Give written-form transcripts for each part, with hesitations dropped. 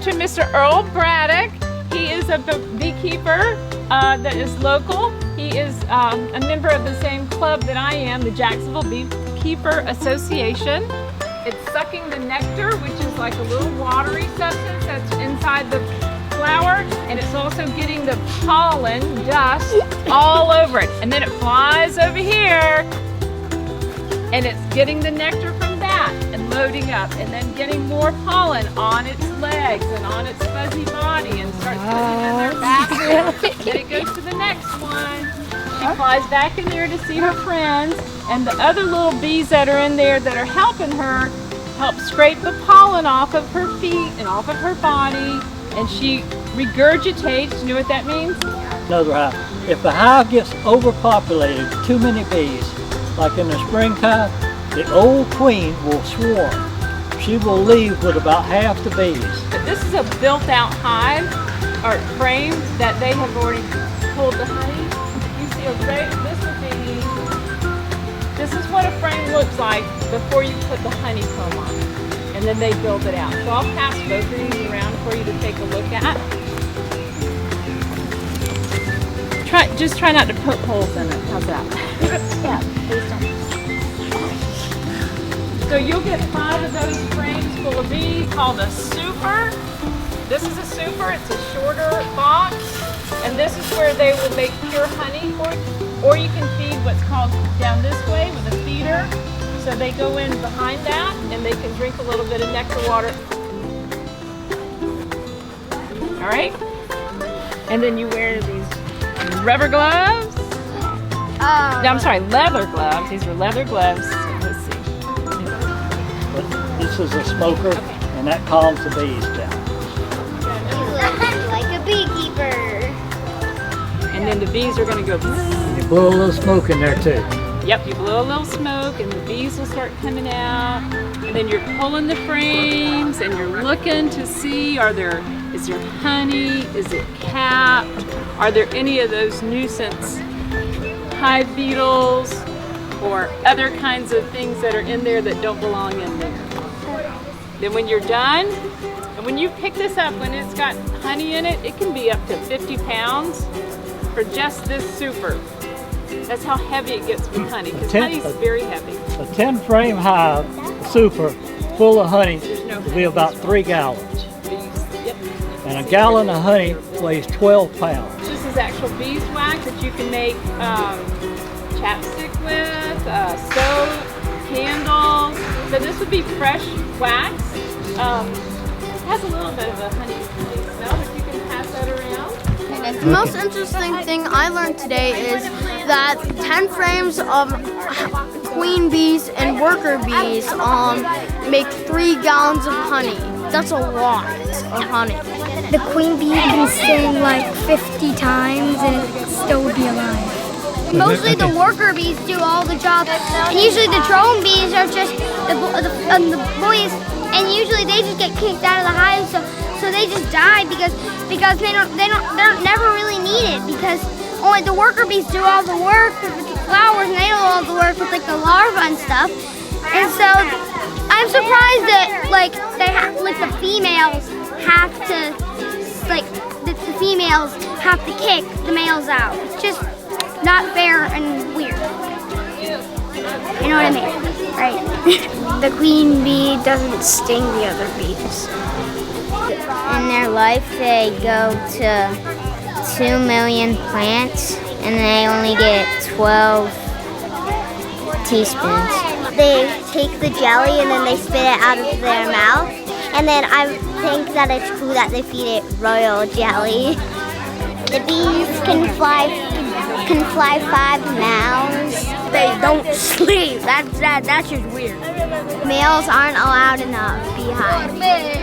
to Mr. Earl Braddock. He is a beekeeper that is local. He is a member of the same club that I am, the Jacksonville Beekeepers Association. It's sucking the nectar, which is like a little watery substance that's inside the flower, and it's also getting the pollen dust all over it. And then it flies over here, and it's getting the nectar from that and loading up, and then getting more pollen on its legs and on its fuzzy body, and starts putting it in their basket. Then it goes to the next one. She flies back in there to see her friends, and the other little bees that are in there that are helping her help scrape the pollen off of her feet and off of her body, and she regurgitates. You know what that means? Another hive. If a hive gets overpopulated, too many bees, like in the springtime, the old queen will swarm. She will leave with about half the bees. But this is a built-out hive or frame that they have already pulled the honey. You see a frame. This is what a frame looks like before you put the honeycomb on it, and then they build it out. So I'll pass both of these around for you to take a look at. Just try not to poke holes in it. How's that? Yeah, please don't. So you'll get 5 of those frames full of bees called a super. This is a super. It's a shorter box, and this is where they will make pure honey for you. Or you can feed what's called down this way with a feeder. So they go in behind that, and they can drink a little bit of nectar water. All right? And then you wear these rubber gloves. No, I'm sorry, leather gloves. These are leather gloves. Let's see. This is a smoker, and that calms the bees down. Like a beekeeper. And then the bees are going to go. You blow a little smoke in there too. Yep, you blow a little smoke, and the bees will start coming out. And then you're pulling the frames, and you're looking to see, is there honey? Is it capped? Are there any of those nuisance hive beetles or other kinds of things that are in there that don't belong in there? Then when you're done, and when you pick this up, when it's got honey in it, it can be up to 50 pounds for just this super. That's how heavy it gets with honey, because honey's very heavy. A 10-frame hive, super, full of honey, will be about 3 gallons. Yep. And a gallon of honey weighs 12 pounds. This is actual beeswax that you can make chapstick with, soap, candles. So this would be fresh wax. It has a little bit of a honey smell, but you can pass that around. The most interesting thing I learned today is that 10 frames of queen bees and worker bees make 3 gallons of honey. That's a lot of honey. The queen bee can sing like 50 times and still be alive. Mostly the worker bees do all the jobs, and usually the drone bees are just the boys, and usually they just get kicked out of the hive, so they just die because they're never really needed, because only the worker bees do all the work with the flowers, and they do all the work with like the larvae and stuff. And so I'm surprised that the females have to kick the males out. It's just not fair and weird. You know what I mean, right? The queen bee doesn't sting the other bees. In their life, they go to 2 million plants, and they only get 12 teaspoons. They take the jelly and then they spit it out of their mouth, and then I think that it's cool that they feed it royal jelly. The bees can fly 5 miles. They don't sleep. That's just weird. Males aren't allowed in the beehive.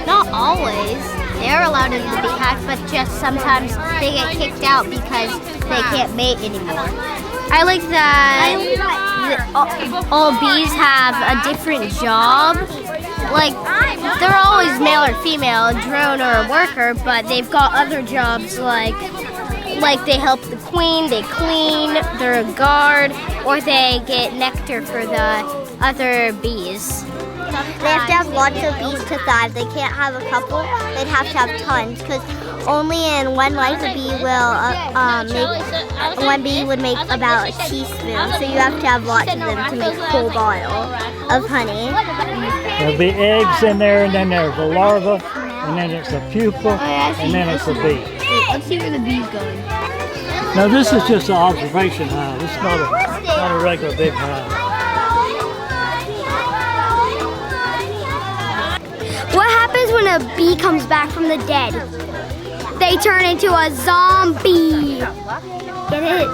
Not always. They're allowed in the beehive, but just sometimes they get kicked out because they can't mate anymore. I like that all bees have a different job. Like, they're always male or female, a drone or a worker, but they've got other jobs like they help the queen, they clean, they're a guard, or they get nectar for the other bees. They have to have lots of bees to thrive. They can't have a couple. They'd have to have tons because only in one life a bee will one bee would make about a teaspoon. So you have to have lots of them to make a whole bottle of honey. There'll be eggs in there, and then there's a larva, and then it's a pupa, and then it's a bee. Let's see where the bee's going. Now this is just an observation hive. It's not a regular big hive. What happens when a bee comes back from the dead? They turn into a zombie. Get it?